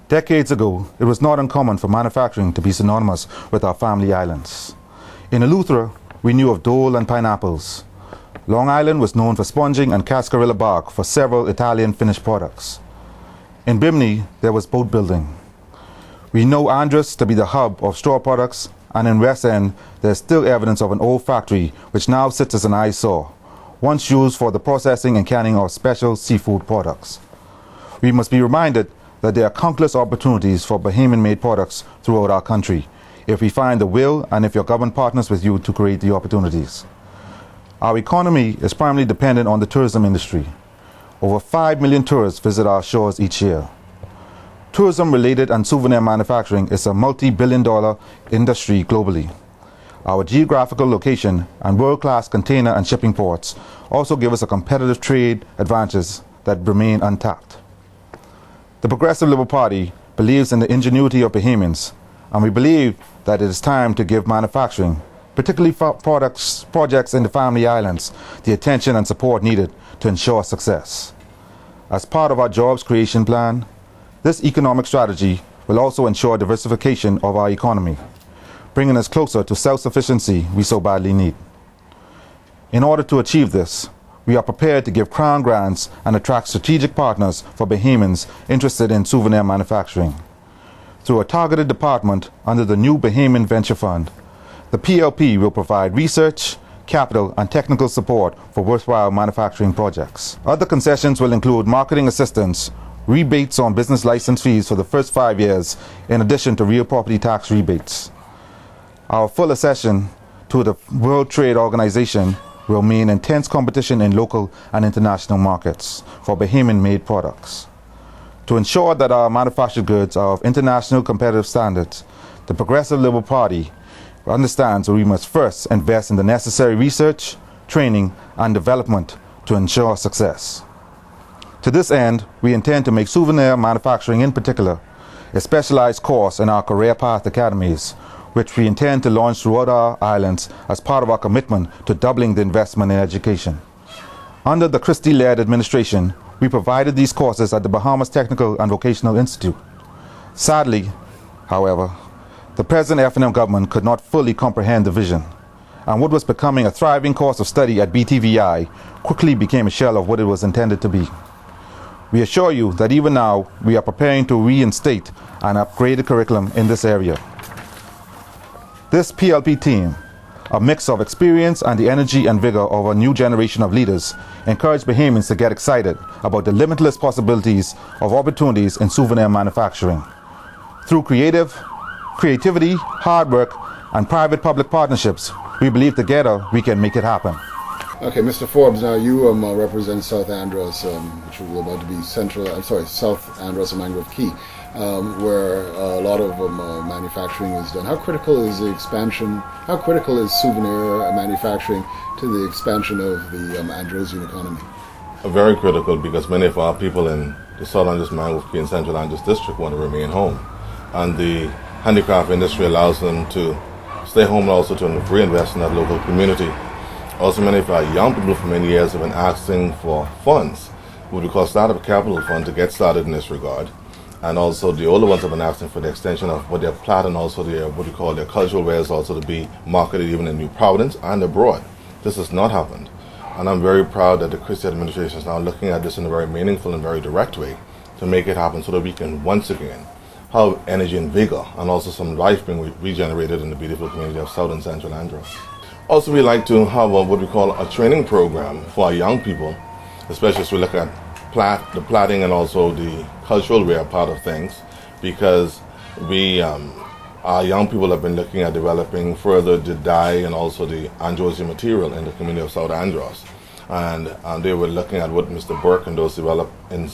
Decades ago, it was not uncommon for manufacturing to be synonymous with our family islands. In Eleuthera, we knew of dole and pineapples. Long Island was known for sponging and cascarilla bark for several Italian finished products. In Bimini, there was boat building. We know Andros to be the hub of straw products, and in West End, there is still evidence of an old factory which now sits as an eyesore, once used for the processing and canning of special seafood products. We must be reminded that there are countless opportunities for Bahamian-made products throughout our country, if we find the will and if your government partners with you to create the opportunities. Our economy is primarily dependent on the tourism industry. Over 5 million tourists visit our shores each year. Tourism-related and souvenir manufacturing is a multi-billion-dollar industry globally. Our geographical location and world-class container and shipping ports also give us a competitive trade advantage that remain untapped. The Progressive Liberal Party believes in the ingenuity of Bahamians, and we believe that it is time to give manufacturing, particularly for projects in the family islands, the attention and support needed to ensure success. As part of our jobs creation plan, this economic strategy will also ensure diversification of our economy, bringing us closer to self-sufficiency we so badly need. In order to achieve this, we are prepared to give crown grants and attract strategic partners for Bahamians interested in souvenir manufacturing. Through a targeted department under the new Bahamian Venture Fund, the PLP will provide research, capital, and technical support for worthwhile manufacturing projects. Other concessions will include marketing assistance, rebates on business license fees for the first 5 years, in addition to real property tax rebates. Our full accession to the World Trade Organization will mean intense competition in local and international markets for Bahamian-made products. To ensure that our manufactured goods are of international competitive standards, the Progressive Liberal Party understands that we must first invest in the necessary research, training, and development to ensure success. To this end, we intend to make souvenir manufacturing in particular a specialized course in our career path academies, which we intend to launch throughout our islands as part of our commitment to doubling the investment in education. Under the Christie-led administration, we provided these courses at the Bahamas Technical and Vocational Institute. Sadly, however, the present F&M government could not fully comprehend the vision, and what was becoming a thriving course of study at BTVI quickly became a shell of what it was intended to be. We assure you that even now, we are preparing to reinstate and upgrade the curriculum in this area. This PLP team, a mix of experience and the energy and vigor of a new generation of leaders, encourage Bahamians to get excited about the limitless possibilities of opportunities in souvenir manufacturing. Through creativity, hard work, and private-public partnerships, we believe together we can make it happen. Okay, Mr. Forbes, now you represent South Andros, which is about to be South Andros and Mangrove Key, where a lot of manufacturing is done. How critical is the expansion, how critical is souvenir manufacturing to the expansion of the Androsian economy? Very critical, because many of our people in the South Andros, Mangrove Key, and Central Andros District want to remain home. And the handicraft industry allows them to stay home and also to reinvest in that local community. Also, many of our young people for many years have been asking for funds, what we call startup capital fund, to get started in this regard. And also the older ones have been asking for the extension of what their plat and also their, what we call their cultural wares, also to be marketed even in New Providence and abroad. This has not happened. And I'm very proud that the Christie administration is now looking at this in a very meaningful and very direct way to make it happen, so that we can once again have energy and vigor and also some life being regenerated in the beautiful community of South and Central Andros. Also, we like to have what we call a training program for our young people, especially as we look at the plaiting and also the cultural wear part of things, because our young people have been looking at developing further the dye and also the Androsian material in the community of South Andros. And they were looking at what Mr. Burke and those developed in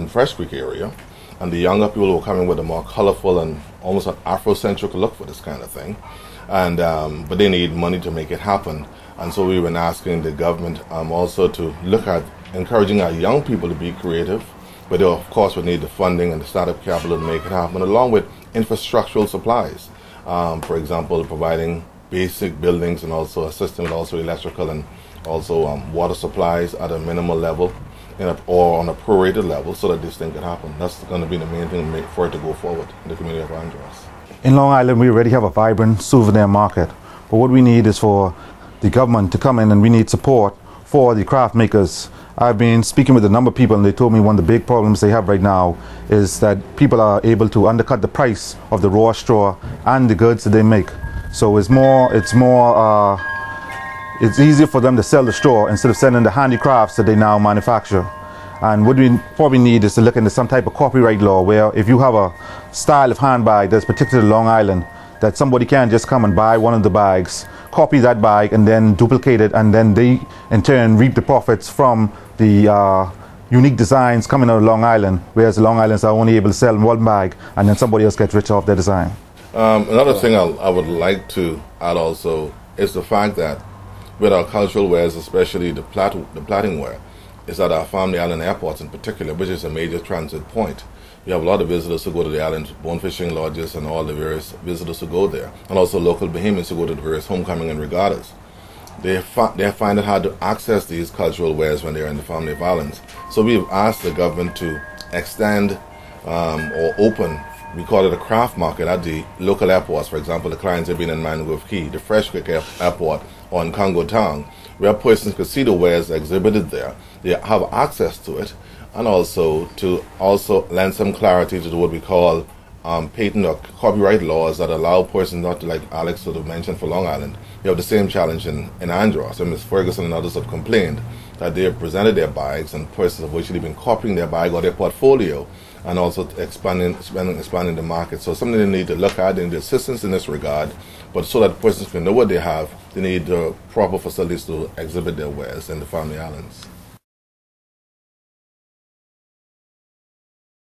Fresh Creek area. And the younger people were coming with a more colorful and almost an Afrocentric look for this kind of thing. And but they need money to make it happen. And so we've been asking the government also to look at encouraging our young people to be creative, but they of course would need the funding and the startup capital to make it happen, along with infrastructural supplies. For example, providing basic buildings and also assisting with also electrical and also water supplies at a minimal level, or on a prorated level so that this thing can happen. That's going to be the main thing for it to go forward in the community of Andros. In Long Island, we already have a vibrant souvenir market, but what we need is for the government to come in, and we need support for the craft makers. I've been speaking with a number of people, and they told me one of the big problems they have right now is that people are able to undercut the price of the raw straw and the goods that they make. So it's easier for them to sell the straw instead of selling the handicrafts that they now manufacture. And what we probably need is to look into some type of copyright law where if you have a style of handbag that's particular to Long Island, that somebody can just come and buy one of the bags, copy that bag, and then duplicate it, and then they in turn reap the profits from the unique designs coming out of Long Island, whereas the Long Islanders are only able to sell one bag and then somebody else gets rich off their design. Another thing I would like to add also is the fact that with our cultural wares, especially the plaiting ware, is at our family island airports in particular, which is a major transit point. We have a lot of visitors who go to the island, bone fishing lodges and all the various visitors who go there, and also local Bahamians who go to the various homecoming and regattas. They find it hard to access these cultural wares when they're in the family of islands. So we've asked the government to extend or open, we call it a craft market at the local airports. For example, the clients have been in Mangrove Key, the Fresh Creek Airport, or in Congo Town, where persons could see the wares exhibited there. They have access to it, and also to lend some clarity to what we call patent or copyright laws that allow persons not to, like Alex sort of mentioned for Long Island. You have the same challenge in Andros, and Ms. Ferguson and others have complained that they have presented their bags and persons have actually been copying their bag or their portfolio and also expanding the market. So something they need to look at, they need assistance in this regard, but so that persons can know what they have, they need the proper facilities to exhibit their wares in the family islands.